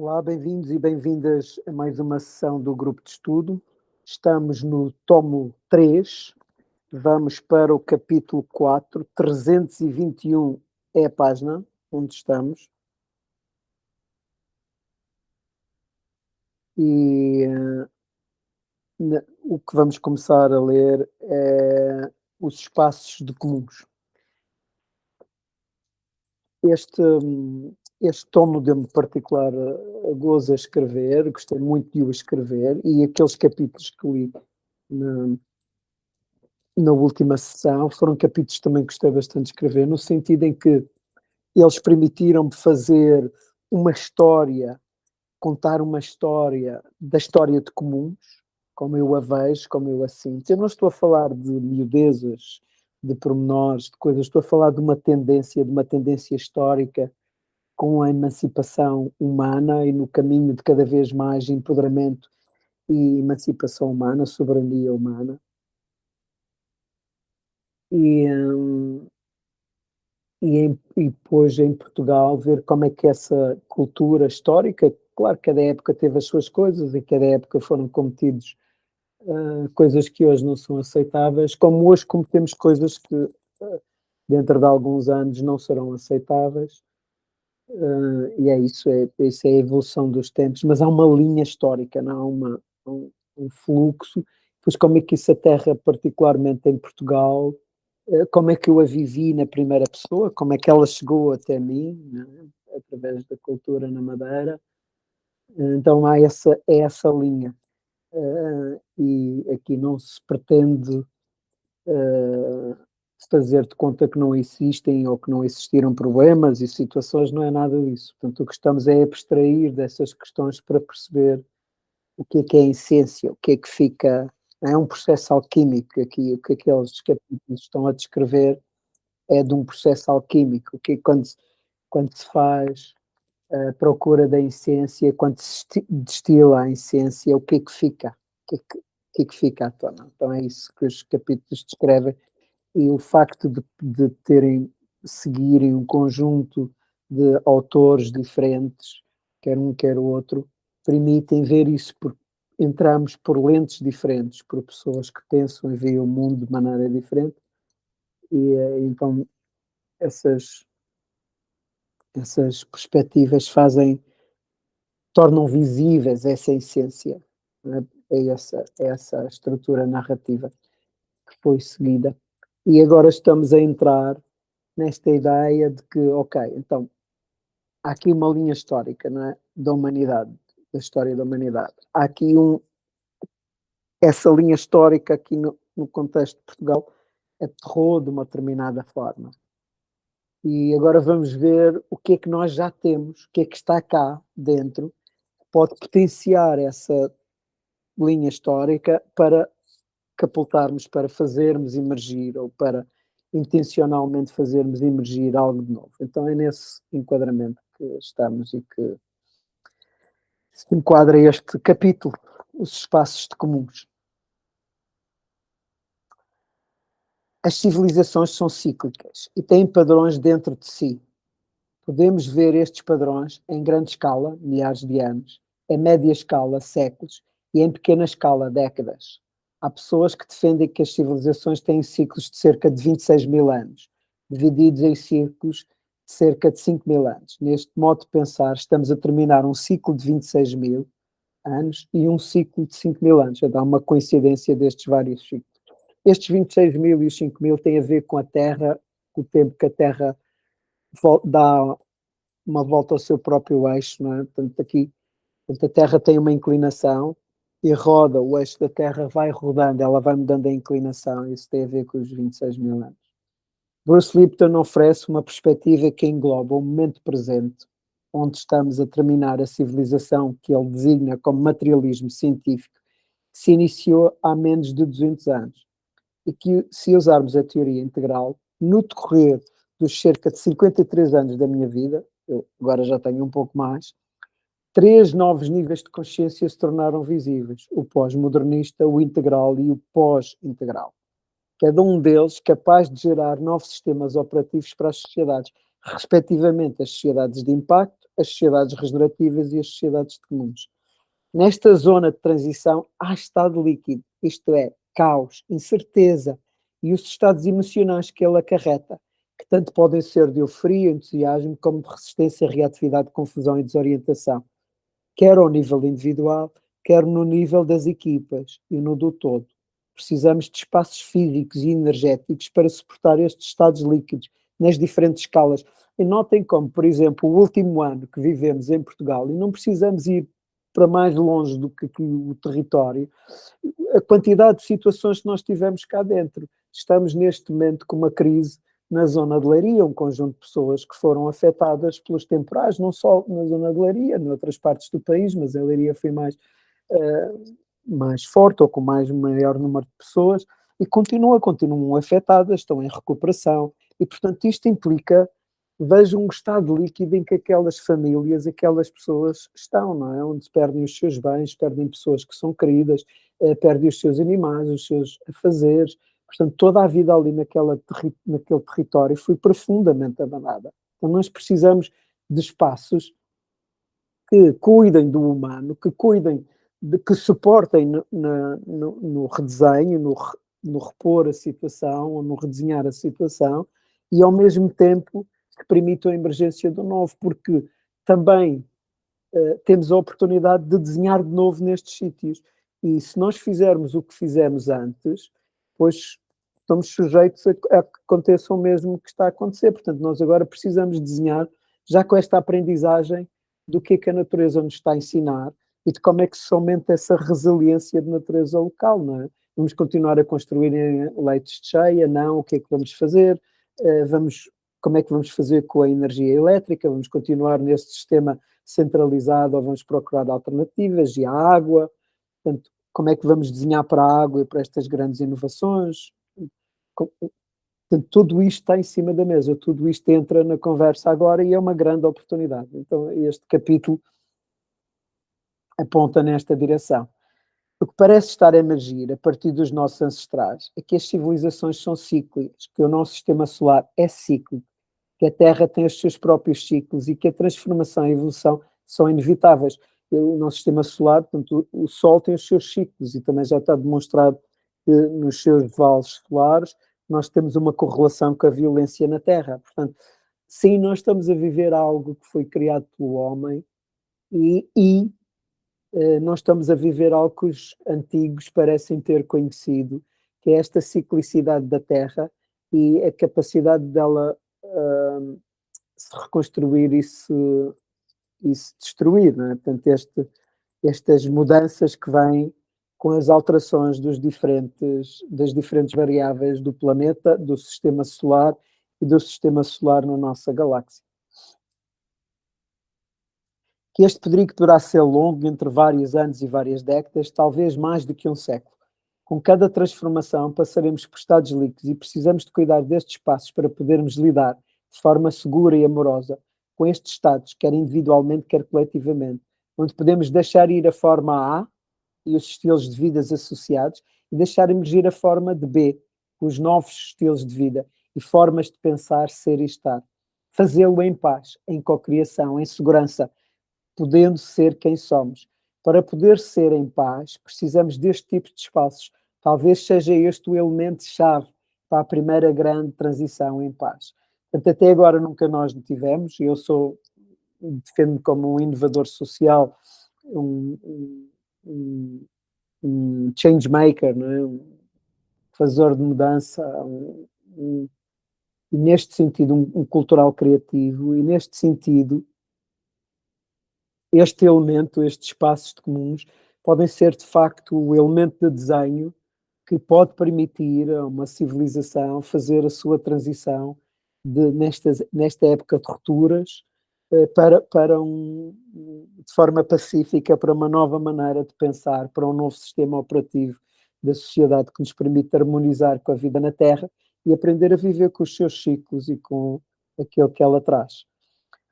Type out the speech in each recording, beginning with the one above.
Olá, bem-vindos e bem-vindas a mais uma sessão do grupo de estudo. Estamos no tomo 3, vamos para o capítulo 4, 321 é a página onde estamos. E o que vamos começar a ler é os espaços de comuns. Este tomo deu-me particular gozo a escrever, gostei muito de o escrever, e aqueles capítulos que li na última sessão foram capítulos também que gostei bastante de escrever, no sentido em que eles permitiram-me fazer uma história, contar uma história da história de comuns, como eu a vejo, como eu a sinto. Eu não estou a falar de miudezas, de pormenores, de coisas, estou a falar de uma tendência histórica com a emancipação humana e no caminho de cada vez mais empoderamento e emancipação humana, soberania humana. E depois em Portugal ver como é que essa cultura histórica, claro que cada época teve as suas coisas e cada época foram cometidos coisas que hoje não são aceitáveis, como hoje cometemos coisas que dentro de alguns anos não serão aceitáveis. E isso é a evolução dos tempos, mas há uma linha histórica, não há um fluxo. Pois como é que isso aterra particularmente em Portugal? Como é que eu a vivi na primeira pessoa, como é que ela chegou até mim, né? Através da cultura na Madeira. Então há essa linha. E aqui não se pretende fazer de conta que não existem ou que não existiram problemas e situações, não é nada disso. Portanto, o que estamos é abstrair dessas questões para perceber o que é a essência, o que é que fica. É um processo alquímico aqui, o que aqueles capítulos estão a descrever é de um processo alquímico, que quando se faz a procura da essência, quando se destila a essência, o que é que fica? O que é que fica à tona? Então é isso que os capítulos descrevem, e o facto de seguirem um conjunto de autores diferentes, quer um, quer o outro, permitem ver isso, entramos por lentes diferentes, por pessoas que pensam e veem o mundo de maneira diferente, e então essas perspectivas tornam visíveis essa essência, né? É essa estrutura narrativa que foi seguida. E agora estamos a entrar nesta ideia de que, ok, então, há aqui uma linha histórica, não é? Da humanidade, da história da humanidade. Há aqui essa linha histórica aqui no contexto de Portugal aterrou de uma determinada forma. E agora vamos ver o que é que nós já temos, o que é que está cá dentro, pode potenciar essa linha histórica para capultarmos, para fazermos emergir ou para intencionalmente fazermos emergir algo de novo. Então é nesse enquadramento que estamos e que se enquadra este capítulo, os espaços de comuns. As civilizações são cíclicas e têm padrões dentro de si. Podemos ver estes padrões em grande escala, milhares de anos, em média escala, séculos, e em pequena escala, décadas. Há pessoas que defendem que as civilizações têm ciclos de cerca de 26 mil anos, divididos em ciclos de cerca de 5 mil anos. Neste modo de pensar, estamos a terminar um ciclo de 26 mil anos e um ciclo de 5 mil anos. Então, há uma coincidência destes vários ciclos. Estes 26 mil e os 5 mil têm a ver com a Terra, com o tempo que a Terra dá uma volta ao seu próprio eixo, não é? Portanto, a Terra tem uma inclinação e roda, o eixo da Terra vai rodando, ela vai mudando a inclinação, isso tem a ver com os 26 mil anos. Bruce Lipton oferece uma perspectiva que engloba o momento presente, onde estamos a terminar a civilização que ele designa como materialismo científico, que se iniciou há menos de 200 anos, e que, se usarmos a teoria integral, no decorrer dos cerca de 53 anos da minha vida, eu agora já tenho um pouco mais, 3 novos níveis de consciência se tornaram visíveis: o pós-modernista, o integral e o pós-integral. Cada um deles capaz de gerar novos sistemas operativos para as sociedades. respectivamente as sociedades de impacto, as sociedades regenerativas e as sociedades de comuns. Nesta zona de transição há estado líquido, isto é, caos, incerteza e os estados emocionais que ele acarreta, que tanto podem ser de euforia, entusiasmo, como de resistência, reatividade, confusão e desorientação, quer ao nível individual, quer no nível das equipas e no do todo. Precisamos de espaços físicos e energéticos para suportar estes estados líquidos nas diferentes escalas. E notem como, por exemplo, o último ano que vivemos em Portugal, e não precisamos ir para mais longe do que o território, a quantidade de situações que nós tivemos cá dentro. Estamos neste momento com uma crise na zona de Leiria, um conjunto de pessoas que foram afetadas pelos temporais, não só na zona de Leiria, noutras partes do país, mas a Leiria foi mais forte ou com maior número de pessoas, e continuam afetadas, estão em recuperação, e portanto isto implica, vejo um estado líquido em que aquelas famílias, aquelas pessoas estão, não é? Onde se perdem os seus bens, perdem pessoas que são queridas, perdem os seus animais, os seus afazeres, portanto toda a vida ali naquele território foi profundamente abandonada. Então nós precisamos de espaços que cuidem do humano, que suportem no redesenho, no repor a situação, ou no redesenhar a situação, e ao mesmo tempo que permitam a emergência do novo, porque também temos a oportunidade de desenhar de novo nestes sítios. E se nós fizermos o que fizemos antes, pois estamos sujeitos a que aconteça o mesmo que está a acontecer. Portanto, nós agora precisamos desenhar, já com esta aprendizagem, do que é que a natureza nos está a ensinar e de como é que se aumenta essa resiliência de natureza local, não é? Vamos continuar a construir em leitos de cheia? Não. O que é que vamos fazer? Como é que vamos fazer com a energia elétrica? Vamos continuar neste sistema centralizado ou vamos procurar alternativas? E a água? Portanto, como é que vamos desenhar para a água e para estas grandes inovações? Portanto, tudo isto está em cima da mesa, tudo isto entra na conversa agora e é uma grande oportunidade. Então, este capítulo aponta nesta direção. O que parece estar a emergir a partir dos nossos ancestrais é que as civilizações são cíclicas, que o nosso sistema solar é cíclico, que a Terra tem os seus próprios ciclos e que a transformação e a evolução são inevitáveis. O nosso sistema solar, portanto, o Sol tem os seus ciclos e também já está demonstrado que nos seus vales solares nós temos uma correlação com a violência na Terra. Portanto, sim, nós estamos a viver algo que foi criado pelo homem e nós estamos a viver algo que os antigos parecem ter conhecido, que é esta ciclicidade da Terra e a capacidade dela se reconstruir e se destruir, não é? Portanto, estas mudanças que vêm com as alterações das diferentes variáveis do planeta, do sistema solar e do sistema solar na nossa galáxia. Que este período poderá ser longo, entre vários anos e várias décadas, talvez mais do que um século. Com cada transformação passaremos por estados líquidos e precisamos de cuidar destes espaços para podermos lidar de forma segura e amorosa com estes estados, quer individualmente, quer coletivamente, onde podemos deixar ir a forma A e os estilos de vida associados e deixar emergir a forma de B, os novos estilos de vida e formas de pensar, ser e estar. Fazê-lo em paz, em cocriação, em segurança, podendo ser quem somos. Para poder ser em paz, precisamos deste tipo de espaços. Talvez seja este o elemento-chave para a primeira grande transição em paz. Portanto, até agora nunca nós tivemos, e eu defendo-me como um inovador social, um change maker, não é? Um fazedor de mudança, e neste sentido um cultural criativo, e neste sentido este elemento, estes espaços de comuns, podem ser de facto o elemento de desenho que pode permitir a uma civilização fazer a sua transição nesta época de rupturas de forma pacífica, para uma nova maneira de pensar, para um novo sistema operativo da sociedade que nos permite harmonizar com a vida na Terra e aprender a viver com os seus ciclos e com aquilo que ela traz.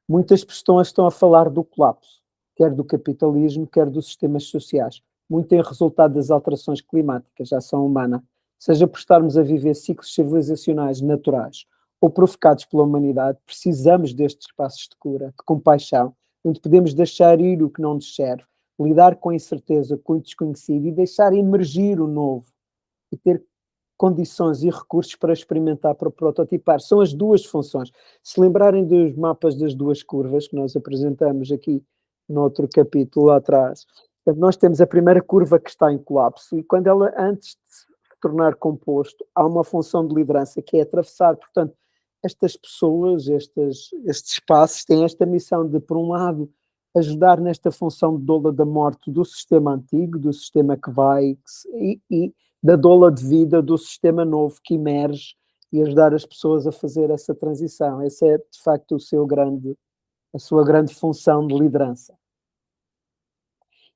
Muitas pessoas estão a falar do colapso, quer do capitalismo, quer dos sistemas sociais, muito em resultado das alterações climáticas, a ação humana, seja por estarmos a viver ciclos civilizacionais naturais ou provocados pela humanidade, precisamos destes espaços de cura, de compaixão, onde podemos deixar ir o que não nos serve, lidar com a incerteza, com o desconhecido e deixar emergir o novo e ter condições e recursos para experimentar, para prototipar. São as duas funções. Se lembrarem dos mapas das duas curvas que nós apresentamos aqui no outro capítulo lá atrás, nós temos a primeira curva que está em colapso e quando ela, antes de se tornar composto, há uma função de liderança que é atravessar. Portanto, estas pessoas, estes espaços têm esta missão de, por um lado, ajudar nesta função de doula da morte do sistema antigo, do sistema que vai, e da doula de vida do sistema novo que emerge e ajudar as pessoas a fazer essa transição. Essa é, de facto, a sua grande função de liderança.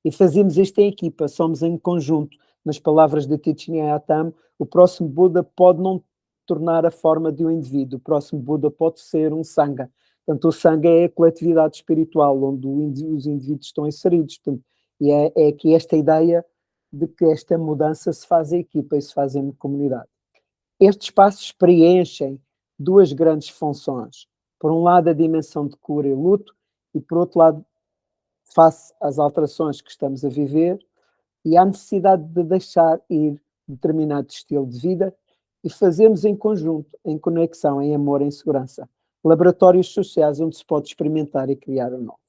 E fazemos isto em equipa, somos em conjunto. Nas palavras de Thich Nhat Hanh, o próximo Buda pode não tornar a forma de um indivíduo, o próximo Buda pode ser um Sangha. Portanto, o Sangha é a coletividade espiritual, onde os indivíduos estão inseridos. Portanto, e é aqui esta ideia de que esta mudança se faz em equipa e se faz em comunidade. Estes espaços preenchem duas grandes funções. Por um lado, a dimensão de cura e luto, e por outro lado, face às alterações que estamos a viver e à necessidade de deixar ir determinado estilo de vida e fazemos em conjunto, em conexão, em amor, em segurança. Laboratórios sociais onde se pode experimentar e criar o novo.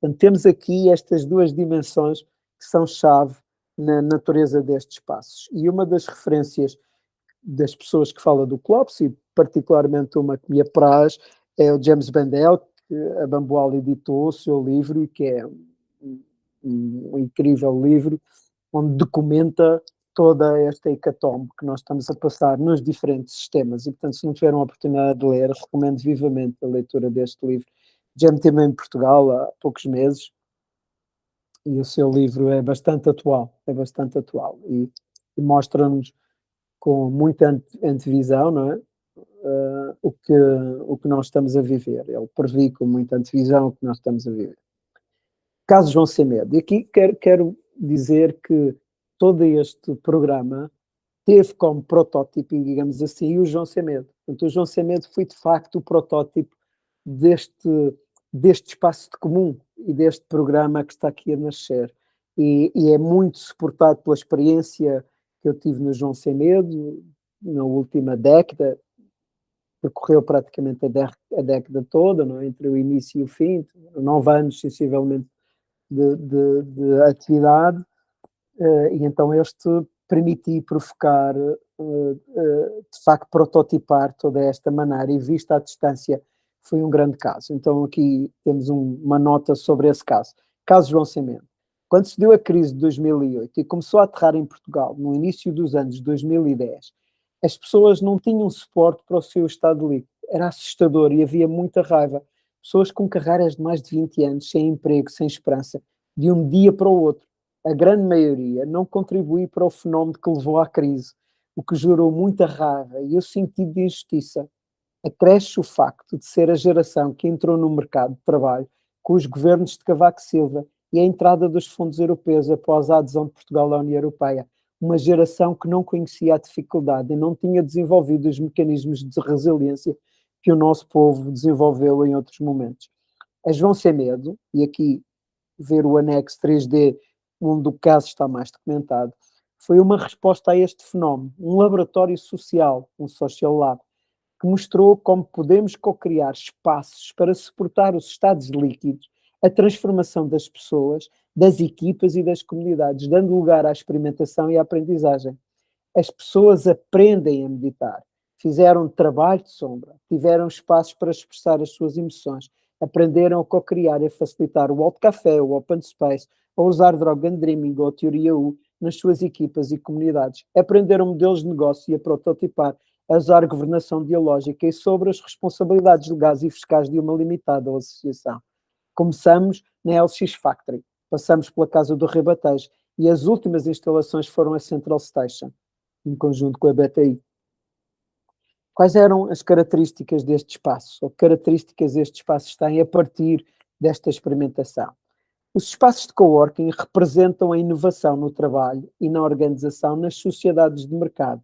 Portanto, temos aqui estas duas dimensões que são chave na natureza destes espaços. E uma das referências das pessoas que fala do Clopes, e particularmente uma que me apraz, é o James Bendel, que a Bamboal editou o seu livro, e que é um incrível livro, onde documenta toda esta hecatombe que nós estamos a passar nos diferentes sistemas. E, portanto, se não tiveram a oportunidade de ler, recomendo vivamente a leitura deste livro. Já me teve em Portugal há poucos meses, e o seu livro é bastante atual, e mostra-nos com muita antevisão, não é? O que nós estamos a viver. Ele prevê com muita antevisão o que nós estamos a viver. Caso João Semedo. E aqui quero dizer que todo este programa teve como protótipo, digamos assim, o João Semedo. Portanto, o João Semedo foi, de facto, o protótipo deste espaço de comum e deste programa que está aqui a nascer. E é muito suportado pela experiência que eu tive no João Semedo na última década, percorreu praticamente a década toda, não é? Entre o início e o fim, 9 anos, sensivelmente, de atividade, e então este permitir provocar, de facto, prototipar toda esta maneira, e vista à distância, foi um grande caso. Então aqui temos uma nota sobre esse caso. Caso João Semedo. Quando se deu a crise de 2008 e começou a aterrar em Portugal, no início dos anos 2010, as pessoas não tinham suporte para o seu estado líquido. Era assustador e havia muita raiva. Pessoas com carreiras de mais de 20 anos, sem emprego, sem esperança, de um dia para o outro. A grande maioria não contribui para o fenómeno que levou à crise, o que gerou muita raiva e o sentido de injustiça. Acresce o facto de ser a geração que entrou no mercado de trabalho com os governos de Cavaco Silva e a entrada dos fundos europeus após a adesão de Portugal à União Europeia. Uma geração que não conhecia a dificuldade e não tinha desenvolvido os mecanismos de resiliência que o nosso povo desenvolveu em outros momentos. A João Semedo, e aqui ver o anexo 3D, onde o caso está mais documentado, foi uma resposta a este fenómeno, um laboratório social, um social lab, que mostrou como podemos co-criar espaços para suportar os estados líquidos, a transformação das pessoas, das equipas e das comunidades, dando lugar à experimentação e à aprendizagem. As pessoas aprendem a meditar, fizeram trabalho de sombra, tiveram espaços para expressar as suas emoções, aprenderam a co-criar e a facilitar o Alt Café, o Open Space, a usar Drug and Dreaming ou a Teoria U nas suas equipas e comunidades. Aprenderam modelos de negócio e a prototipar, a usar governação dialógica e sobre as responsabilidades legais e fiscais de uma limitada associação. Começamos na LX Factory, passamos pela Casa do Rebatejo e as últimas instalações foram a Central Station, em conjunto com a BTI. Quais eram as características deste espaço? Ou que características este espaço tem a partir desta experimentação? Os espaços de coworking representam a inovação no trabalho e na organização nas sociedades de mercado.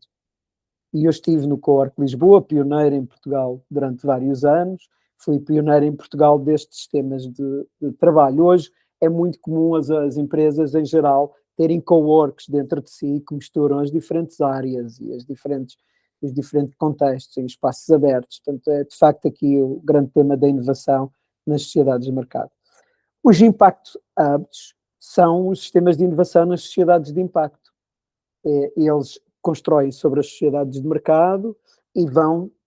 E eu estive no Cowork Lisboa, pioneiro em Portugal durante vários anos, fui pioneiro em Portugal destes sistemas de trabalho. Hoje é muito comum as empresas, em geral, terem coworks dentro de si que misturam as diferentes áreas e os diferentes contextos em espaços abertos. Portanto, é de facto aqui o grande tema da inovação nas sociedades de mercado. Os Impact Hubs são os sistemas de inovação nas sociedades de impacto. Eles constroem sobre as sociedades de mercado e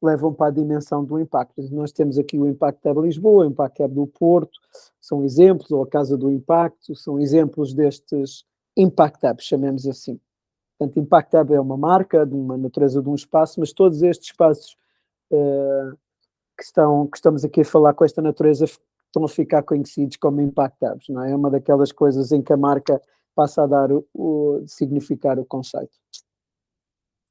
levam para a dimensão do impacto. Nós temos aqui o Impact Hub Lisboa, o Impact Hub do Porto, são exemplos, ou a Casa do Impacto, são exemplos destes Impact Hubs, chamemos assim. Portanto, Impact Hub é uma marca, de uma natureza de um espaço, mas todos estes espaços que estamos aqui a falar com esta natureza estão a ficar conhecidos como Impact Hubs, não é? É uma daquelas coisas em que a marca passa a dar significar o conceito.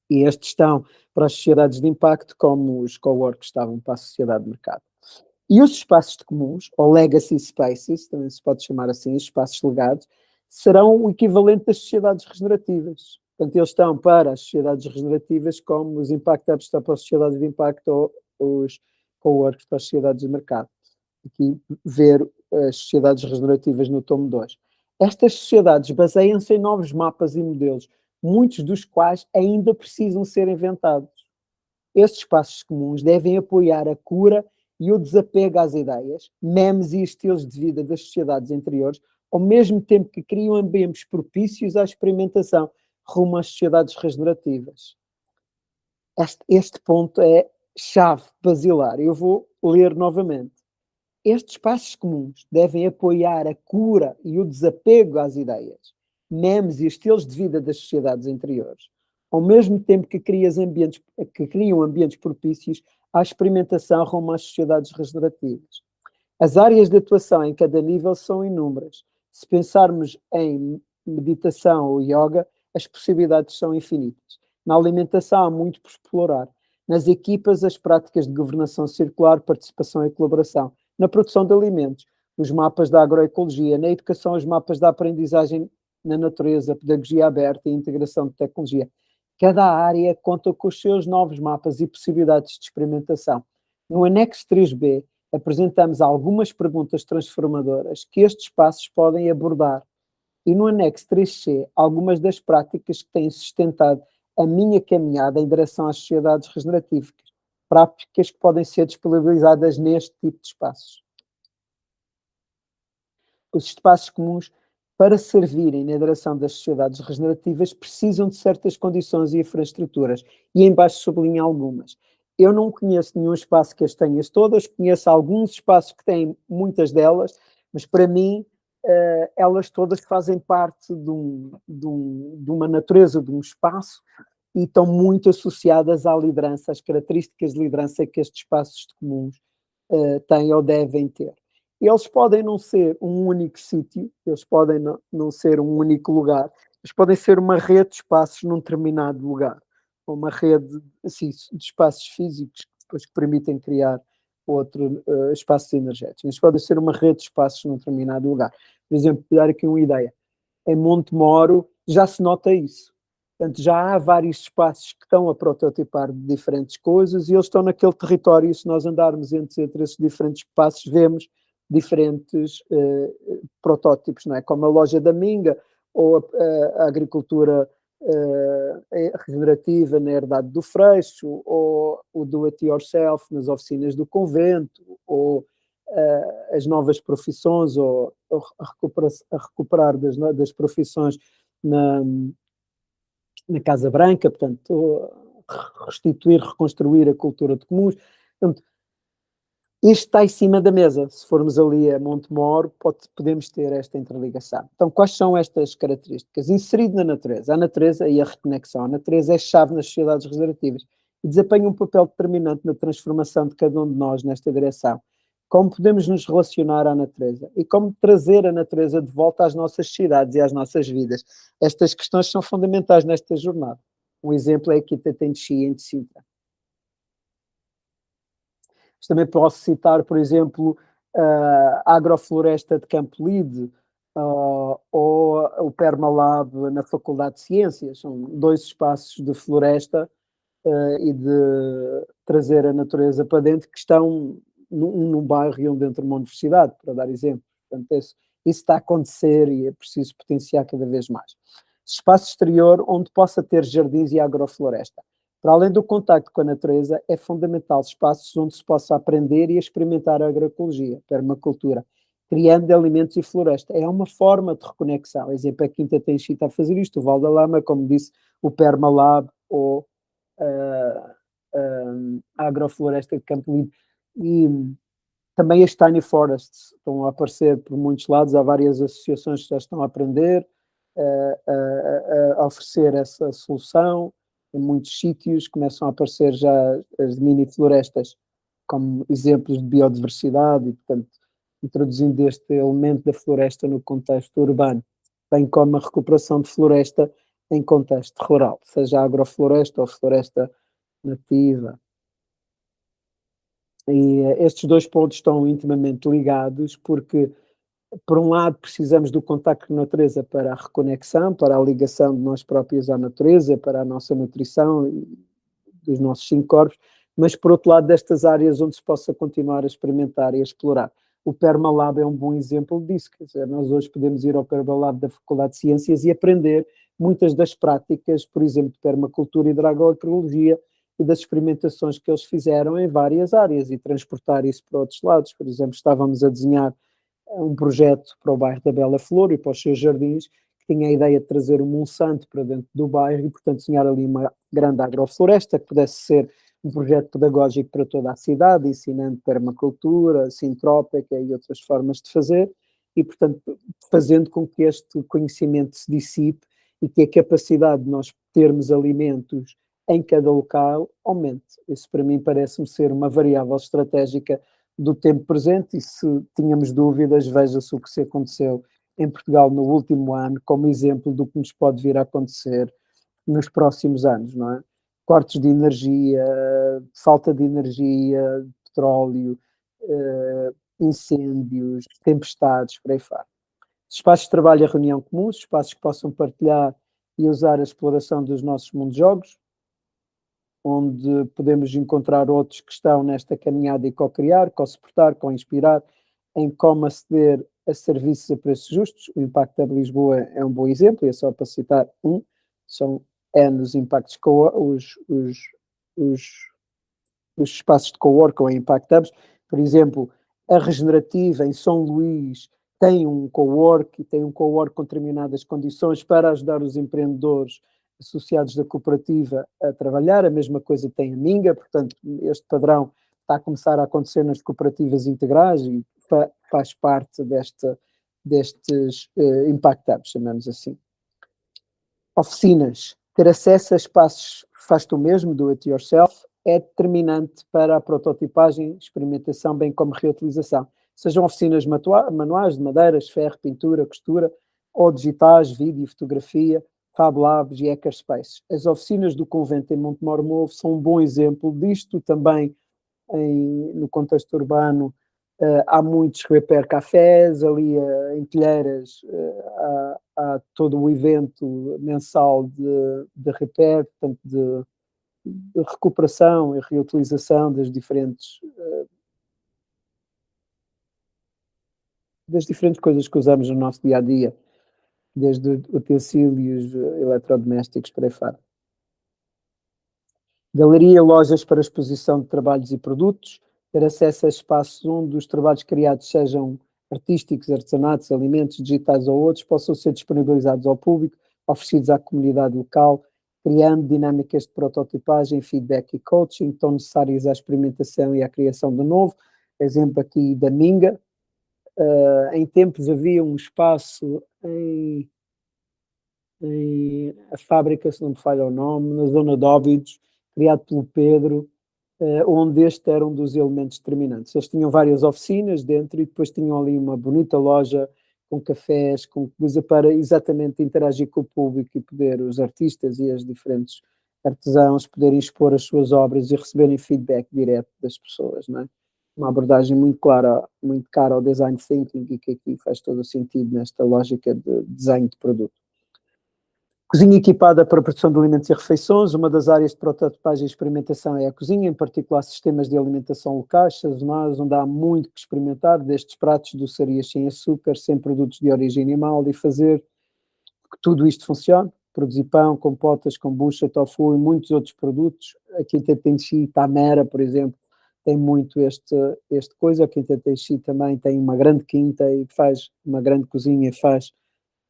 E estes estão para as sociedades de impacto como os coworks estavam para a sociedade de mercado. E os espaços de comuns, ou legacy spaces, também se pode chamar assim, os espaços legados, serão o equivalente das sociedades regenerativas. Portanto, eles estão para as sociedades regenerativas como os Impact Hubs estão para as sociedades de impacto ou os coworks para as sociedades de mercado. Aqui ver as sociedades regenerativas no tomo 2. Estas sociedades baseiam-se em novos mapas e modelos, muitos dos quais ainda precisam ser inventados. Estes espaços comuns devem apoiar a cura e o desapego às ideias, memes e estilos de vida das sociedades anteriores, ao mesmo tempo que criam ambientes propícios à experimentação rumo às sociedades regenerativas. Este ponto é chave basilar. Eu vou ler novamente. Estes espaços comuns devem apoiar a cura e o desapego às ideias, memes e estilos de vida das sociedades anteriores, ao mesmo tempo que criam ambientes propícios à experimentação rumo às sociedades regenerativas. As áreas de atuação em cada nível são inúmeras. Se pensarmos em meditação ou yoga, as possibilidades são infinitas. Na alimentação há muito por explorar. Nas equipas, as práticas de governação circular, participação e colaboração. Na produção de alimentos, os mapas da agroecologia. Na educação, os mapas da aprendizagem na natureza, pedagogia aberta e integração de tecnologia. Cada área conta com os seus novos mapas e possibilidades de experimentação. No anexo 3B, apresentamos algumas perguntas transformadoras que estes espaços podem abordar. E no anexo 3C, algumas das práticas que têm sustentado a minha caminhada em direção às sociedades regenerativas, práticas que podem ser disponibilizadas neste tipo de espaços. Os espaços comuns, para servirem na direção das sociedades regenerativas, precisam de certas condições e infraestruturas, e em baixo sublinho algumas. Eu não conheço nenhum espaço que as tenha todas, conheço alguns espaços que têm muitas delas, mas para mim elas todas fazem parte de uma natureza, de um espaço, e estão muito associadas à liderança, às características de liderança que estes espaços comuns têm ou devem ter. Eles podem não ser um único sítio, eles podem não ser um único lugar, eles podem ser uma rede de espaços num determinado lugar, ou uma rede assim, de espaços físicos depois que permitem criar outro espaços energéticos. Eles podem ser uma rede de espaços num determinado lugar. Por exemplo, para dar aqui uma ideia, em Montemoro já se nota isso. Portanto, já há vários espaços que estão a prototipar de diferentes coisas e eles estão naquele território, e se nós andarmos entre esses diferentes espaços, vemos diferentes protótipos, não é? Como a loja da Minga, ou a agricultura regenerativa na Herdade do Freixo, ou o do-it-yourself nas oficinas do convento, ou as novas profissões, ou a recuperar das profissões na Casa Branca, portanto, restituir, reconstruir a cultura de comuns. Portanto, isto está em cima da mesa. Se formos ali a Montemoro, podemos ter esta interligação. Então, quais são estas características? Inserido na natureza. A natureza e a reconexão. A natureza é chave nas sociedades regenerativas e desempenha um papel determinante na transformação de cada um de nós nesta direção. Como podemos nos relacionar à natureza e como trazer a natureza de volta às nossas cidades e às nossas vidas. Estas questões são fundamentais nesta jornada. Um exemplo é aqui a Tenchi em Sintra. Também posso citar, por exemplo, a Agrofloresta de Campo Lide ou o Permalab na Faculdade de Ciências. São dois espaços de floresta e de trazer a natureza para dentro, que estão num bairro e um dentro de uma universidade, para dar exemplo. Portanto, isso está a acontecer e é preciso potenciar cada vez mais. Espaço exterior onde possa ter jardins e agrofloresta. Para além do contacto com a natureza, é fundamental espaços onde se possa aprender e experimentar a agroecologia, permacultura, criando alimentos e floresta. É uma forma de reconexão. Por exemplo, a Quinta Teixeira a fazer isto, o Val da Lama, como disse, o Permalab ou a agrofloresta de Campo Limpo. E também as tiny forests estão a aparecer por muitos lados, há várias associações que já estão a aprender a oferecer essa solução. Em muitos sítios começam a aparecer já as mini florestas como exemplos de biodiversidade e, portanto, introduzindo este elemento da floresta no contexto urbano, bem como a recuperação de floresta em contexto rural, seja agrofloresta ou floresta nativa. E estes dois pontos estão intimamente ligados porque, por um lado, precisamos do contacto com a natureza para a reconexão, para a ligação de nós próprios à natureza, para a nossa nutrição e dos nossos 5 corpos, mas, por outro lado, destas áreas onde se possa continuar a experimentar e a explorar. O Permalab é um bom exemplo disso, quer dizer, nós hoje podemos ir ao Permalab da Faculdade de Ciências e aprender muitas das práticas, por exemplo, de permacultura e de agroecologia, e das experimentações que eles fizeram em várias áreas e transportar isso para outros lados. Por exemplo, estávamos a desenhar um projeto para o bairro da Bela Flor e para os seus jardins, que tinha a ideia de trazer o Monsanto para dentro do bairro e, portanto, desenhar ali uma grande agrofloresta que pudesse ser um projeto pedagógico para toda a cidade, ensinando permacultura, sintrópica e outras formas de fazer, e, portanto, fazendo com que este conhecimento se dissipe e que a capacidade de nós termos alimentos em cada local aumente. Isso, para mim, parece-me ser uma variável estratégica do tempo presente, e se tínhamos dúvidas, veja-se o que se aconteceu em Portugal no último ano, como exemplo do que nos pode vir a acontecer nos próximos anos, não é? Cortes de energia, falta de energia, petróleo, incêndios, tempestades, por aí fora. Espaços de trabalho e reunião comuns, espaços que possam partilhar e usar a exploração dos nossos mundos de jogos, onde podemos encontrar outros que estão nesta caminhada e co-criar, co-suportar, co-inspirar, em como aceder a serviços a preços justos. O Impact Hub Lisboa é um bom exemplo, e é só para citar um, são N os impactos, os espaços de co-work ou Impact Hubs. Por exemplo, a Regenerativa em São Luís tem um co-work e tem um co-work com determinadas condições para ajudar os empreendedores associados da cooperativa a trabalhar. A mesma coisa tem a Minga, portanto, este padrão está a começar a acontecer nas cooperativas integrais e faz parte destes Impact Hubs, chamamos assim. Oficinas. Ter acesso a espaços faz tu mesmo, do it yourself, é determinante para a prototipagem, experimentação, bem como reutilização. Sejam oficinas manuais de madeiras, ferro, pintura, costura, ou digitais, vídeo, fotografia, Fab Labs e Hackerspace. As oficinas do convento em Montemor Novo são um bom exemplo disto. Também no contexto urbano há muitos repair cafés, ali em Telheiras há todo o evento mensal de repair, portanto de recuperação e reutilização das diferentes coisas que usamos no nosso dia-a-dia, desde utensílios eletrodomésticos para aí fora. Galeria, lojas para exposição de trabalhos e produtos, ter acesso a espaços onde os trabalhos criados sejam artísticos, artesanatos, alimentos, digitais ou outros, possam ser disponibilizados ao público, oferecidos à comunidade local, criando dinâmicas de prototipagem, feedback e coaching, tão necessárias à experimentação e à criação de novo. Exemplo aqui da Minga. Em tempos havia um espaço em a fábrica, se não me falha o nome, na zona de Óbidos, criado pelo Pedro, onde este era um dos elementos determinantes. Eles tinham várias oficinas dentro e depois tinham ali uma bonita loja com cafés, com coisa para exatamente interagir com o público e poder os artistas e as diferentes artesãos poderem expor as suas obras e receberem feedback direto das pessoas, não é? Uma abordagem muito clara, muito cara ao design thinking e que aqui faz todo o sentido nesta lógica de desenho de produto. Cozinha equipada para a produção de alimentos e refeições. Uma das áreas de prototipagem e experimentação é a cozinha, em particular sistemas de alimentação locais, sazonais, onde há muito que experimentar, destes pratos de doçarias sem açúcar, sem produtos de origem animal, e fazer que tudo isto funcione. Produzir pão, compotas, kombucha, tofu e muitos outros produtos. A Quinta Tenchi, Tamera, por exemplo, tem muito este coisa. A Quinta Tenchi também tem uma grande quinta e faz uma grande cozinha e faz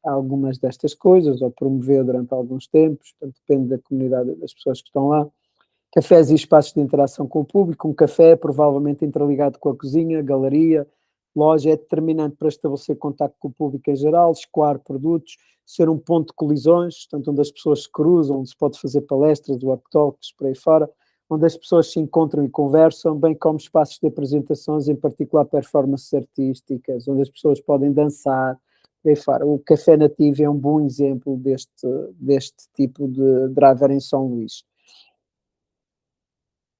algumas destas coisas, ou promoveu durante alguns tempos, portanto, depende da comunidade das pessoas que estão lá. Cafés e espaços de interação com o público. Um café, provavelmente interligado com a cozinha, galeria, loja, é determinante para estabelecer contacto com o público em geral, escoar produtos, ser um ponto de colisões, portanto, onde as pessoas se cruzam, onde se pode fazer palestras, workshops, por aí fora, onde as pessoas se encontram e conversam, bem como espaços de apresentações, em particular performances artísticas, onde as pessoas podem dançar, por aí fora. O Café Nativo é um bom exemplo deste tipo de driver em São Luís.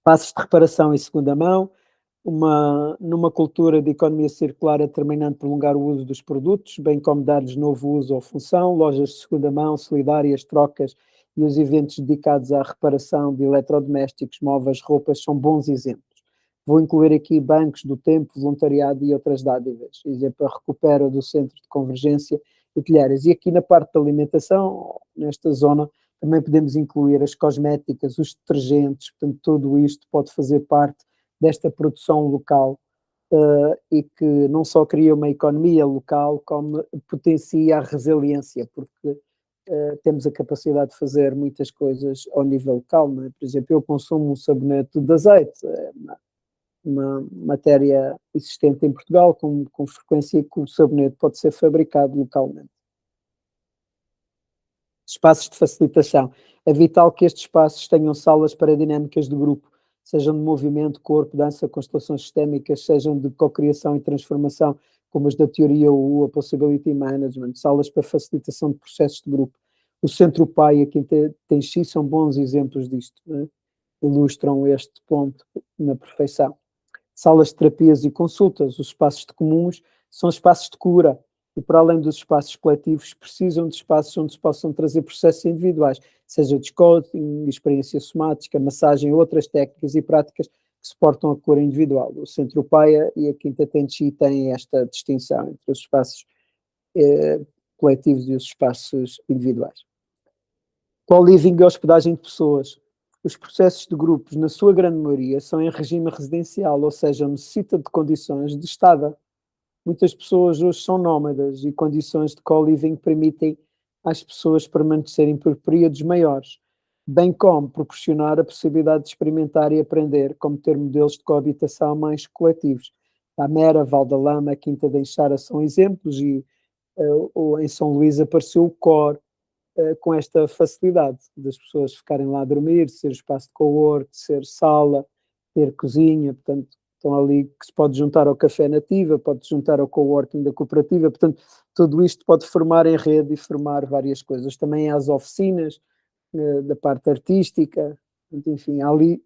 Passos de reparação em segunda mão. Numa cultura de economia circular é determinante prolongar o uso dos produtos, bem como dar-lhes novo uso ou função. Lojas de segunda mão, solidárias, trocas e os eventos dedicados à reparação de eletrodomésticos, móveis, roupas são bons exemplos. Vou incluir aqui bancos do tempo, voluntariado e outras dádivas. Exemplo, a Recupera do Centro de Convergência e Telheiras. E aqui na parte da alimentação, nesta zona, também podemos incluir as cosméticas, os detergentes, portanto, tudo isto pode fazer parte desta produção local e que não só cria uma economia local, como potencia a resiliência, porque temos a capacidade de fazer muitas coisas ao nível local, não é? Por exemplo, eu consumo um sabonete de azeite, é uma matéria existente em Portugal com frequência, e que o sabonete pode ser fabricado localmente. Espaços de facilitação. É vital que estes espaços tenham salas para dinâmicas de grupo, sejam de movimento, corpo, dança, constelações sistémicas, sejam de cocriação e transformação, como as da teoria ou a Possibility Management, salas para facilitação de processos de grupo. O Centro Pai, aqui tem X, são bons exemplos disto, né? Ilustram este ponto na perfeição. Salas de terapias e consultas. Os espaços de comuns são espaços de cura, e para além dos espaços coletivos, precisam de espaços onde se possam trazer processos individuais, seja descoding, experiência somática, massagem, outras técnicas e práticas que suportam a cura individual. O Centro Paia e a Quinta Tenchi têm esta distinção entre os espaços coletivos e os espaços individuais. Co-living e hospedagem de pessoas. Os processos de grupos, na sua grande maioria, são em regime residencial, ou seja, necessitam de condições de estada. Muitas pessoas hoje são nómadas e condições de co-living permitem às pessoas permanecerem por períodos maiores, bem como proporcionar a possibilidade de experimentar e aprender como ter modelos de coabitação mais coletivos. A Mera, Val da Lama, a Quinta da Enxara são exemplos e em São Luís apareceu o COR, com esta facilidade das pessoas ficarem lá a dormir, ser espaço de cowork, ser sala, ter cozinha, portanto, estão ali que se pode juntar ao Café Nativa, pode juntar ao coworking da cooperativa, portanto, tudo isto pode formar em rede e formar várias coisas. Também há as oficinas da parte artística, portanto, enfim, ali,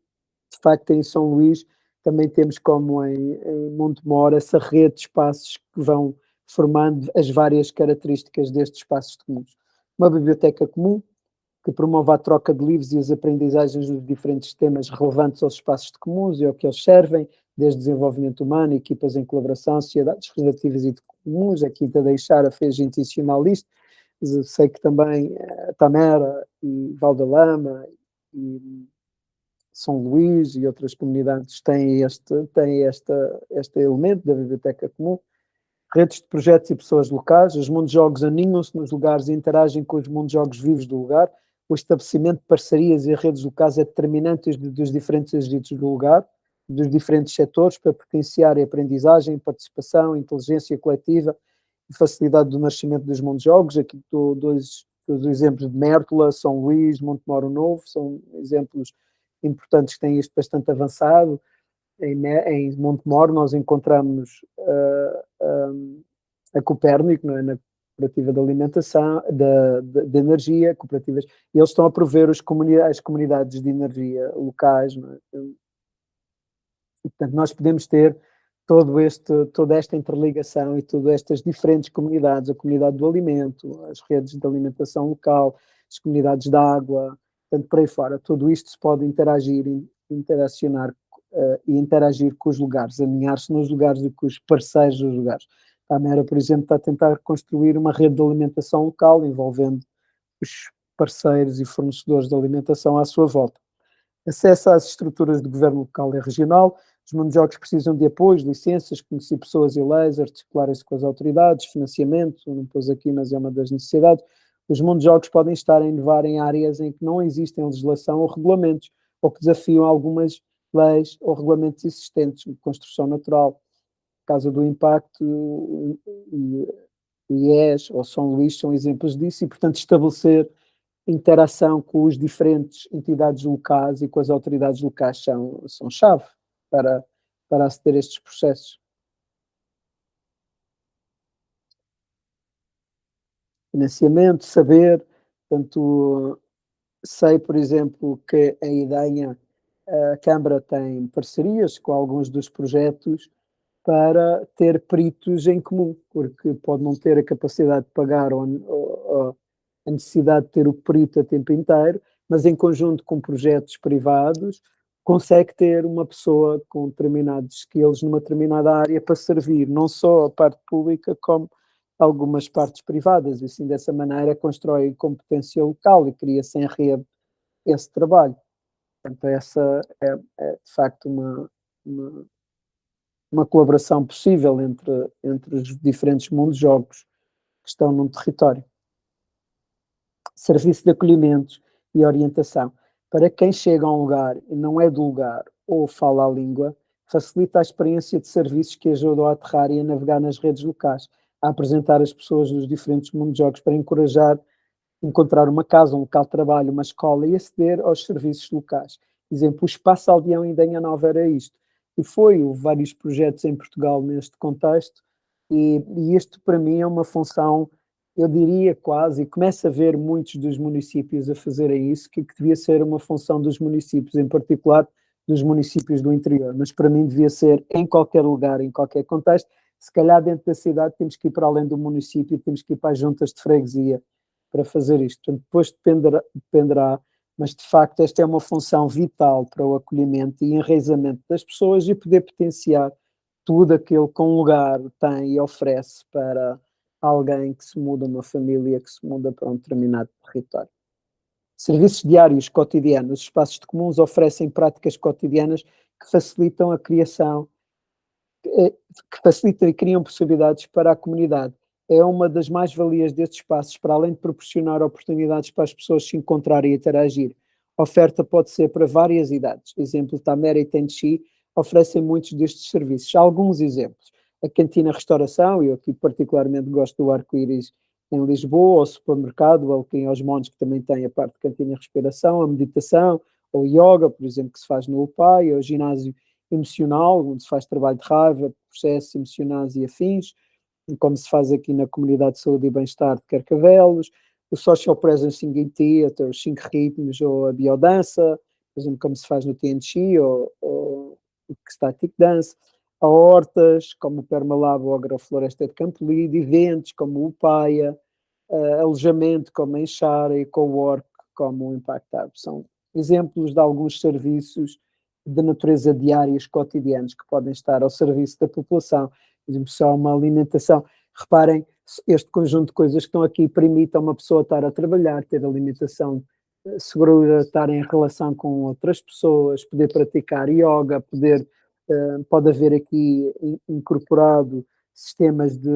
de facto, em São Luís, também temos como em Montemor essa rede de espaços que vão formando as várias características destes espaços de comuns. Uma biblioteca comum, que promove a troca de livros e as aprendizagens dos diferentes temas relevantes aos espaços de comuns e ao que eles servem, desde desenvolvimento humano, equipas em colaboração, sociedades relativas e de comuns. A Quinta da Enxara fez intencional isto. Sei que também Tamera e Val da Lama e São Luís e outras comunidades têm este elemento da biblioteca comum. Redes de projetos e pessoas locais. Os mundos de jogos aninham-se nos lugares e interagem com os mundos de jogos vivos do lugar. O estabelecimento de parcerias e redes locais é determinante dos diferentes agentes do lugar, dos diferentes setores, para potenciar a aprendizagem, participação, inteligência coletiva e facilidade do nascimento dos mundos de jogos. Aqui estou dois exemplos de Mértola, São Luís, Montemoro Novo, são exemplos importantes que têm isto bastante avançado. Em Montemor nós encontramos a Copérnico, não é? Na cooperativa de alimentação, de energia, cooperativas, e eles estão a prover as comunidades de energia locais, não é? E, portanto, nós podemos ter toda esta interligação e todas estas diferentes comunidades, a comunidade do alimento, as redes de alimentação local, as comunidades de água, portanto, por aí fora. Tudo isto se pode interagir, interacionar e interagir com os lugares, alinhar-se nos lugares e com os parceiros dos lugares. A Mera, por exemplo, está a tentar construir uma rede de alimentação local, envolvendo os parceiros e fornecedores de alimentação à sua volta. Acesso às estruturas de governo local e regional. Os mundiogos precisam de apoios, licenças, conhecer pessoas e leis, articularem-se com as autoridades, financiamento, não pôs aqui, mas é uma das necessidades. Os mundiogos podem estar a inovar em áreas em que não existem legislação ou regulamentos, ou que desafiam algumas leis ou regulamentos existentes, construção natural. Por causa do impacto, IES ou São Luís são exemplos disso, e, portanto, estabelecer interação com as diferentes entidades locais e com as autoridades locais são chave para aceder a estes processos. Financiamento, saber, portanto, sei, por exemplo, que a IDENHA, a Câmara tem parcerias com alguns dos projetos para ter peritos em comum, porque pode não ter a capacidade de pagar ou a necessidade de ter o perito a tempo inteiro, mas em conjunto com projetos privados, consegue ter uma pessoa com determinados skills numa determinada área para servir não só a parte pública, como algumas partes privadas, e assim dessa maneira constrói competência local e cria-se em rede esse trabalho. Portanto, essa é de facto uma colaboração possível entre os diferentes mundos jogos que estão num território. Serviço de acolhimento e orientação. Para quem chega a um lugar e não é do lugar ou fala a língua, facilita a experiência de serviços que ajudam a aterrar e a navegar nas redes locais, a apresentar as pessoas dos diferentes mundos jogos para encorajar encontrar uma casa, um local de trabalho, uma escola e aceder aos serviços locais. Exemplo, o Espaço Aldeão em Danha Nova era isto. E houve vários projetos em Portugal neste contexto, e isto para mim é uma função, eu diria quase, e começo a ver muitos dos municípios a fazerem isso, que devia ser uma função dos municípios, em particular dos municípios do interior, mas para mim devia ser em qualquer lugar, em qualquer contexto. Se calhar dentro da cidade temos que ir para além do município, temos que ir para as juntas de freguesia para fazer isto. Portanto, depois dependerá, mas de facto esta é uma função vital para o acolhimento e enraizamento das pessoas e poder potenciar tudo aquilo que um lugar tem e oferece para alguém que se muda, uma família que se muda para um determinado território. Serviços diários cotidianos. Os espaços de comuns oferecem práticas cotidianas que facilitam a criação, que facilitam e criam possibilidades para a comunidade. É uma das mais-valias destes espaços, para além de proporcionar oportunidades para as pessoas se encontrarem e interagir. A oferta pode ser para várias idades. Exemplo, Tamera e Tenchi oferecem muitos destes serviços. Alguns exemplos. A cantina restauração, eu aqui particularmente gosto do Arco-Íris em Lisboa, o supermercado, o Alquim aos Montes, que também tem a parte de cantina e respiração, a meditação, ou yoga, por exemplo, que se faz no UPAI, ou o ginásio emocional, onde se faz trabalho de raiva, processos emocionais e afins, como se faz aqui na Comunidade de Saúde e Bem-Estar de Carcavelos, o Social Presence Singing Theatre, os 5 ritmos, ou a biodança, por exemplo, como se faz no TNX, ou o Static Dance, a hortas, como o Permalab ou a Agrofloresta de Campolide, eventos como o PAIA, alojamento como a Enxara e co-work como o Impact Hub. São exemplos de alguns serviços de natureza diários, cotidianos, que podem estar ao serviço da população. Por exemplo, só uma alimentação. Reparem, este conjunto de coisas que estão aqui permite a uma pessoa estar a trabalhar, ter alimentação segura, estar em relação com outras pessoas, poder praticar yoga, pode haver aqui incorporado sistemas de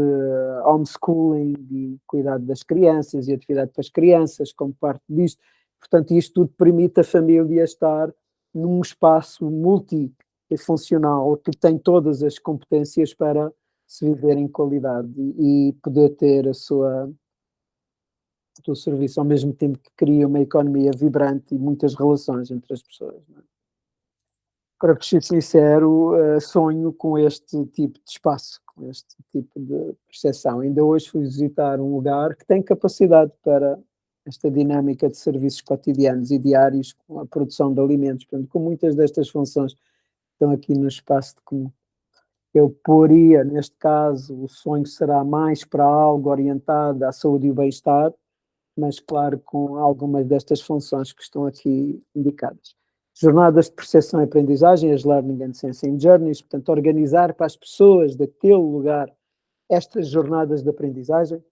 homeschooling e cuidado das crianças e atividade para as crianças como parte disto. Portanto, isto tudo permite a família estar num espaço multifuncional que tem todas as competências para se viver em qualidade e poder ter o seu serviço ao mesmo tempo que cria uma economia vibrante e muitas relações entre as pessoas. Não é? Para ser sincero, sonho com este tipo de espaço, com este tipo de percepção. Ainda hoje fui visitar um lugar que tem capacidade para esta dinâmica de serviços cotidianos e diários com a produção de alimentos. Portanto, com muitas destas funções que estão aqui no espaço de comum. Eu poria, neste caso, o sonho será mais para algo orientado à saúde e o bem-estar, mas claro, com algumas destas funções que estão aqui indicadas. Jornadas de percepção e aprendizagem, as Learning and Sensing Journeys, portanto, organizar para as pessoas daquele lugar estas jornadas de aprendizagem.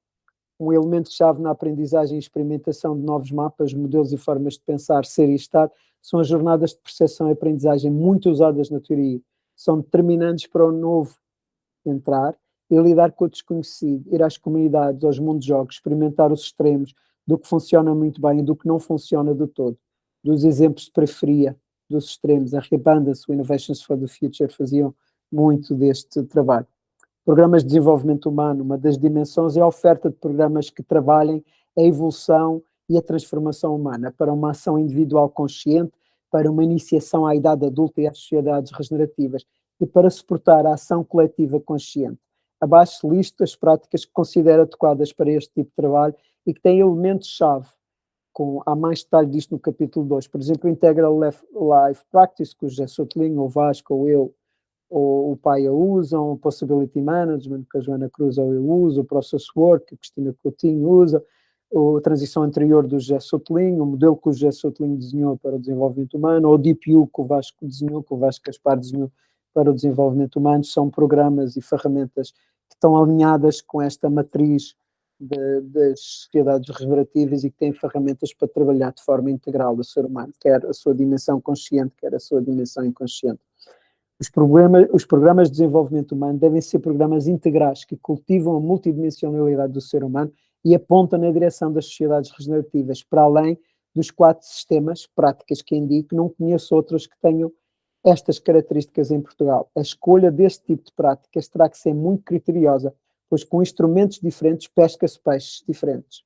Um elemento-chave na aprendizagem e experimentação de novos mapas, modelos e formas de pensar, ser e estar, são as jornadas de percepção e aprendizagem muito usadas na teoria. São determinantes para o novo entrar e lidar com o desconhecido, ir às comunidades, aos mundos de jogos, experimentar os extremos do que funciona muito bem e do que não funciona do todo. Dos exemplos de periferia, dos extremos, a Rebandance, o Innovations for the Future faziam muito deste trabalho. Programas de desenvolvimento humano, uma das dimensões é a oferta de programas que trabalhem a evolução e a transformação humana para uma ação individual consciente, para uma iniciação à idade adulta e às sociedades regenerativas e para suportar a ação coletiva consciente. Abaixo listo as práticas que considero adequadas para este tipo de trabalho e que têm elementos-chave. Há mais detalhe disto no capítulo 2. Por exemplo, o Integral Life Practice, que o José Sotelinho, o Vasco ou eu, ou o Paia usam, o Possibility Management, que a Joana Cruz ou eu uso, o Process Work, que a Cristina Coutinho usa, a transição anterior do José Sotelinho, o modelo que o José Sotelinho desenhou para o desenvolvimento humano, ou o DeepU que o Vasco desenhou, que o Vasco Gaspar desenhou para o desenvolvimento humano, são programas e ferramentas que estão alinhadas com esta matriz das sociedades regenerativas e que têm ferramentas para trabalhar de forma integral o ser humano, quer a sua dimensão consciente, quer a sua dimensão inconsciente. Os programas de desenvolvimento humano devem ser programas integrais que cultivam a multidimensionalidade do ser humano e apontam na direção das sociedades regenerativas, para além dos 4 sistemas, práticas que indico, não conheço outros que tenham estas características em Portugal. A escolha deste tipo de práticas terá que ser muito criteriosa, pois com instrumentos diferentes pesca-se peixes diferentes.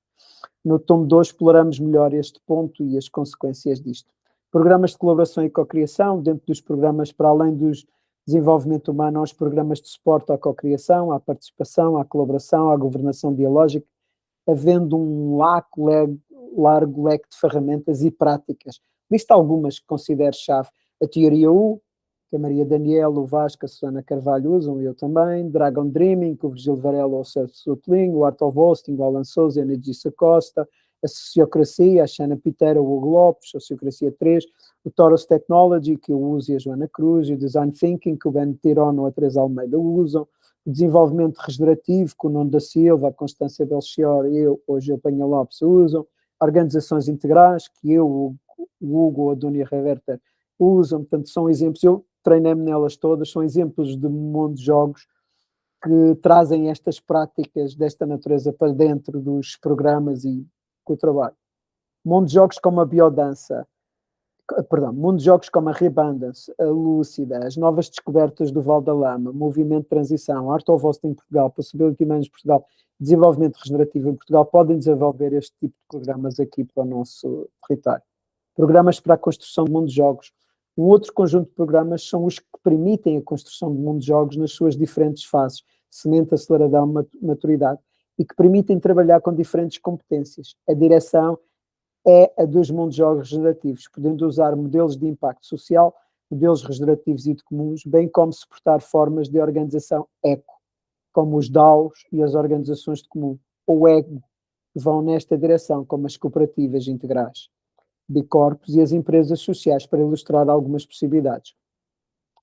No tomo 2 exploramos melhor este ponto e as consequências disto. Programas de colaboração e cocriação, dentro dos programas, para além dos desenvolvimento humano, há os programas de suporte à cocriação, à participação, à colaboração, à governação dialógica, havendo um largo leque de ferramentas e práticas. Listo algumas que considero chave. A teoria U, que a Maria Daniela, o Vasco, a Susana Carvalho usam, e eu também, Dragon Dreaming, que o Virgílio Varela ou o Sérgio Sotelinho, o Art of Hosting, o Alan Souza e a Nedissa Costa, a Sociocracia, a Xana Pitera, o Hugo Lopes, a Sociocracia 3, o Taurus Technology, que eu uso e a Joana Cruz, e o Design Thinking, que o Ben Tirono ou a Teresa Almeida usam, o Desenvolvimento Regenerativo, que o Nuno da Silva, a Constância Belchior e eu, hoje o Penha Lopes, usam, organizações integrais, que eu, o Hugo ou a Dunia Reverter usam, portanto são exemplos, eu treinei-me nelas todas, são exemplos de mundo de jogos que trazem estas práticas desta natureza para dentro dos programas e com o trabalho. Mundo de jogos como a biodança, mundo de jogos como a Rebandance, a Lúcida, as novas descobertas do Val da Lama, Movimento de Transição, Art of Hosting em Portugal, Possibility Management Portugal, Desenvolvimento Regenerativo em Portugal, podem desenvolver este tipo de programas aqui para o nosso território. Programas para a construção de mundo de jogos. Um outro conjunto de programas são os que permitem a construção de mundo de jogos nas suas diferentes fases, semente, aceleradão, maturidade, e que permitem trabalhar com diferentes competências. A direção é a dos mundos de jogos regenerativos, podendo usar modelos de impacto social, modelos regenerativos e de comuns, bem como suportar formas de organização eco, como os DAOs e as organizações de comum, ou EGO, que vão nesta direção, como as cooperativas integrais, Bicorpos e as empresas sociais, para ilustrar algumas possibilidades.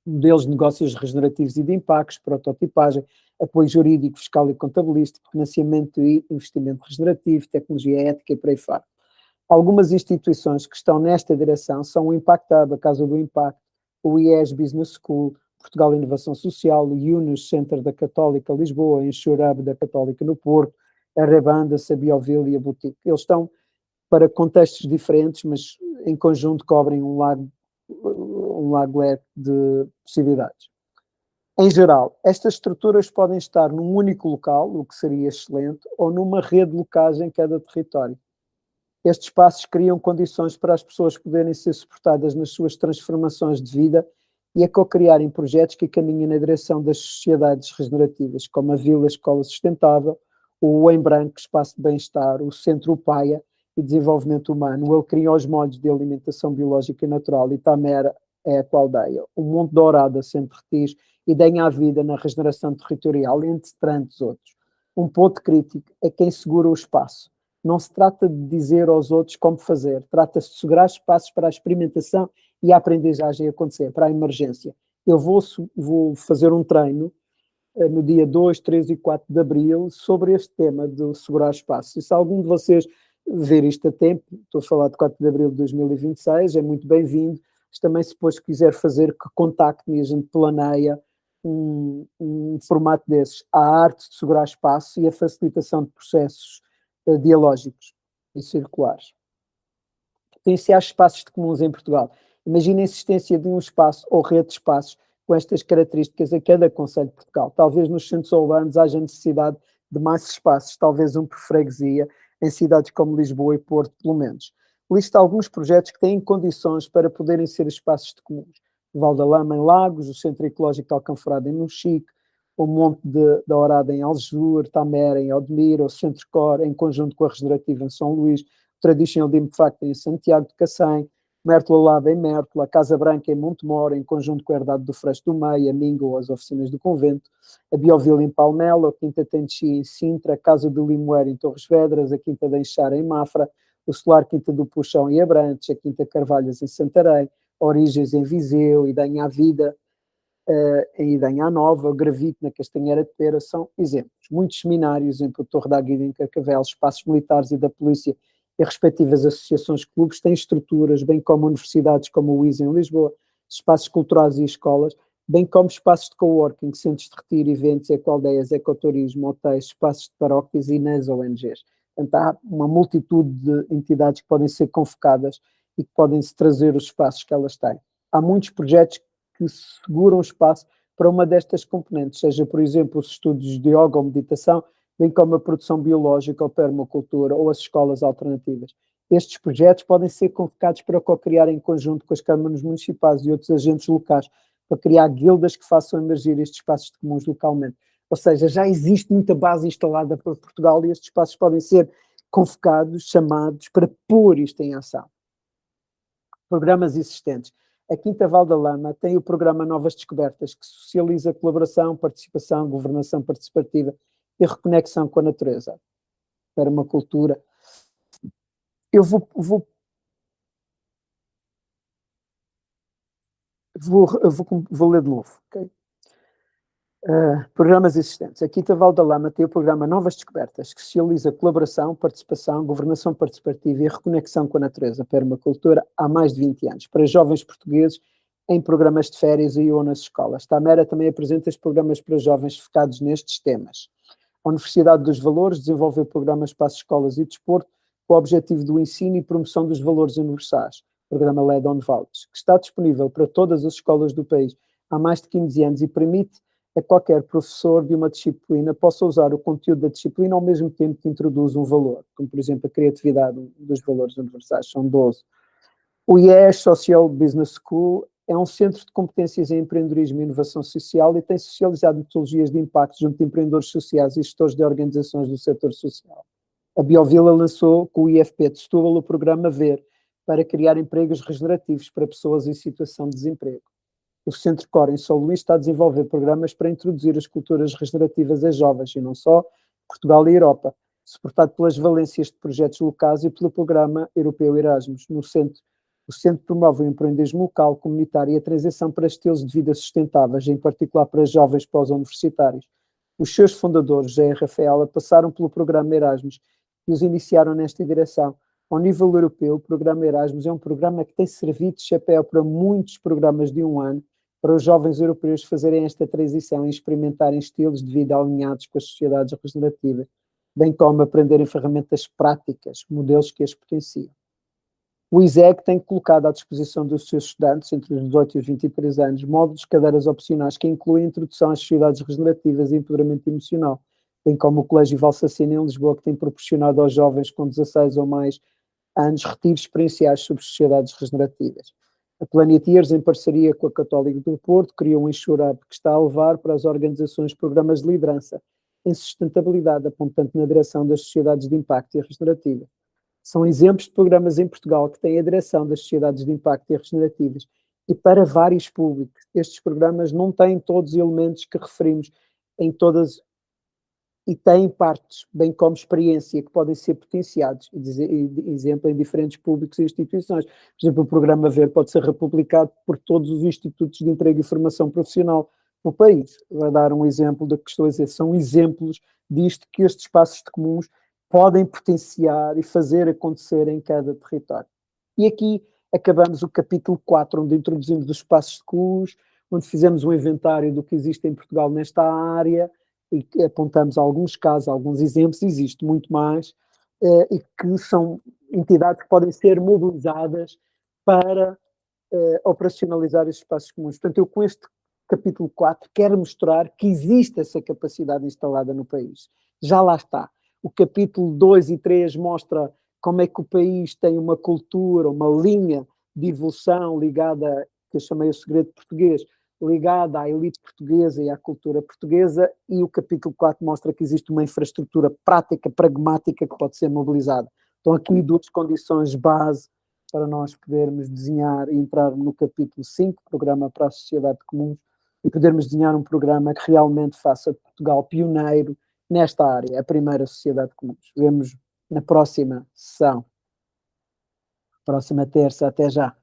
Modelos de negócios regenerativos e de impactos, prototipagem, apoio jurídico, fiscal e contabilístico, financiamento e investimento regenerativo, tecnologia ética e por aí fora. Algumas instituições que estão nesta direção são o Impact Hub, a Casa do Impacto, o IES Business School, Portugal Inovação Social, o Yunus Center da Católica Lisboa, o Ensure Hub da Católica no Porto, a Rebanda, a Bioville e a Boutique. Eles estão para contextos diferentes, mas em conjunto cobrem um largo leque de possibilidades. Em geral, estas estruturas podem estar num único local, o que seria excelente, ou numa rede de locais em cada território. Estes espaços criam condições para as pessoas poderem ser suportadas nas suas transformações de vida e a co-criarem projetos que caminhem na direção das sociedades regenerativas, como a Vila Escola Sustentável, o Em Branco, Espaço de Bem-Estar, o Centro Upaia e Desenvolvimento Humano, o Alecrim aos Molhos de Alimentação Biológica e Natural, e Tamera é a Qualdeia, o Monte Dourado, Centro Retis, e Deem à Vida na Regeneração Territorial, entre tantos outros. Um ponto crítico é quem segura o espaço. Não se trata de dizer aos outros como fazer, trata-se de segurar espaços para a experimentação e a aprendizagem acontecer, para a emergência. Eu vou fazer um treino no dia 2, 3 e 4 de abril sobre este tema de segurar espaço. E se algum de vocês ver isto a tempo, estou a falar de 4 de abril de 2026, é muito bem-vindo, mas também se depois quiser fazer, que contacte-me e a gente planeia um formato desses. A arte de segurar espaço e a facilitação de processos dialógicos e circulares. Potenciar espaços de comuns em Portugal. Imagina a existência de um espaço ou rede de espaços com estas características em cada concelho de Portugal. Talvez nos centros urbanos haja necessidade de mais espaços, talvez um por freguesia, em cidades como Lisboa e Porto, pelo menos. Lista alguns projetos que têm condições para poderem ser espaços de comuns. O Val da Lama em Lagos, o Centro Ecológico de Alcanforada em Monchique, o Monte da Horada em Algesur, Tamera em Odmira, o Centro Cor em conjunto com a Regenerativa em São Luís, o Traditional de Facto em Santiago de Cacém, Mértola Lab em Mértola, a Casa Branca em Montemor, em conjunto com a Herdade do Freixo do Meio, a Mingo ou as Oficinas do Convento, a Biovila em Palmela, a Quinta Tenchi em Sintra, a Casa do Limoeiro em Torres Vedras, a Quinta da Enxara em Mafra, o Solar Quinta do Puxão em Abrantes, a Quinta Carvalhas em Santarém, Origens em Viseu, Idanha à Vida, em Idanha Nova, Gravite na Castanheira de Pera, são exemplos. Muitos seminários em Torre da Aguida em Carcavelos, espaços militares e da polícia e as respectivas associações clubes têm estruturas, bem como universidades como o ISA em Lisboa, espaços culturais e escolas, bem como espaços de coworking, centros de retiro, eventos, ecoaldeias, ecoturismo, hotéis, espaços de paróquias e nas ONGs. Portanto, há uma multitude de entidades que podem ser convocadas e que podem-se trazer os espaços que elas têm. Há muitos projetos que seguram espaço para uma destas componentes, seja, por exemplo, os estudos de yoga ou meditação, bem como a produção biológica ou permacultura ou as escolas alternativas. Estes projetos podem ser convocados para co-criar em conjunto com as câmaras municipais e outros agentes locais, para criar guildas que façam emergir estes espaços de comuns localmente. Ou seja, já existe muita base instalada para Portugal e estes espaços podem ser convocados, chamados, para pôr isto em ação. Programas existentes. A Quinta Val da Lama tem o programa Novas Descobertas, que socializa colaboração, participação, governação participativa e reconexão com a natureza. Para uma cultura. Eu vou ler de novo. Okay? Programas existentes. A Quinta Val da Lama tem o programa Novas Descobertas, que socializa colaboração, participação, governação participativa e reconexão com a natureza, permacultura, há mais de 20 anos, para jovens portugueses em programas de férias e ou nas escolas. Tamera também apresenta os programas para jovens focados nestes temas. A Universidade dos Valores desenvolveu programas para as escolas e desporto com o objetivo do ensino e promoção dos valores universais, programa LED on Values, que está disponível para todas as escolas do país há mais de 15 anos e permite a qualquer professor de uma disciplina possa usar o conteúdo da disciplina ao mesmo tempo que introduz um valor, como por exemplo a criatividade, dos valores universais, são 12. O IES Social Business School é um centro de competências em empreendedorismo e inovação social e tem socializado metodologias de impacto junto de empreendedores sociais e gestores de organizações do setor social. A Biovila lançou com o IFP de Setúbal o programa VER, para criar empregos regenerativos para pessoas em situação de desemprego. O Centro Cor em São Luís está a desenvolver programas para introduzir as culturas regenerativas a jovens, e não só, Portugal e Europa, suportado pelas valências de projetos locais e pelo Programa Europeu Erasmus. O centro promove o empreendedorismo local, comunitário e a transição para estilos de vida sustentáveis, em particular para jovens pós-universitários. Os seus fundadores, José e Rafaela, passaram pelo Programa Erasmus e os iniciaram nesta direção. Ao nível europeu, o Programa Erasmus é um programa que tem servido de chapéu para muitos programas de um ano, para os jovens europeus fazerem esta transição e experimentarem estilos de vida alinhados com as sociedades regenerativas, bem como aprenderem ferramentas práticas, modelos que as potenciam. O ISEG tem colocado à disposição dos seus estudantes, entre os 18 e os 23 anos, módulos de cadeiras opcionais que incluem a introdução às sociedades regenerativas e empoderamento emocional, bem como o Colégio Valsacina em Lisboa, que tem proporcionado aos jovens com 16 ou mais anos retiros experienciais sobre sociedades regenerativas. A Planeteers, em parceria com a Católica do Porto, criou um Ensure que está a levar para as organizações programas de liderança em sustentabilidade, apontando na direção das sociedades de impacto e regenerativa. São exemplos de programas em Portugal que têm a direção das sociedades de impacto e regenerativas e para vários públicos. Estes programas não têm todos os elementos que referimos em todas e têm partes, bem como experiência, que podem ser potenciados, exemplo, em diferentes públicos e instituições. Por exemplo, o programa Ver pode ser republicado por todos os institutos de emprego e formação profissional no país. Vou dar um exemplo do que estou a dizer. São exemplos disto que estes espaços de comuns podem potenciar e fazer acontecer em cada território. E aqui acabamos o capítulo 4, onde introduzimos os espaços de comuns, onde fizemos um inventário do que existe em Portugal nesta área e apontamos alguns casos, alguns exemplos, existe muito mais, e que são entidades que podem ser mobilizadas para operacionalizar esses espaços comuns. Portanto, eu com este capítulo 4 quero mostrar que existe essa capacidade instalada no país. Já lá está. O capítulo 2 e 3 mostra como é que o país tem uma cultura, uma linha de evolução ligada, que eu chamei o segredo português, ligada à elite portuguesa e à cultura portuguesa, e o capítulo 4 mostra que existe uma infraestrutura prática, pragmática, que pode ser mobilizada. Então, aqui duas condições base para nós podermos desenhar e entrar no capítulo 5, Programa para a Sociedade de Comuns, e podermos desenhar um programa que realmente faça de Portugal pioneiro nesta área, a primeira Sociedade de Comuns. Vemos na próxima sessão, próxima terça. Até já.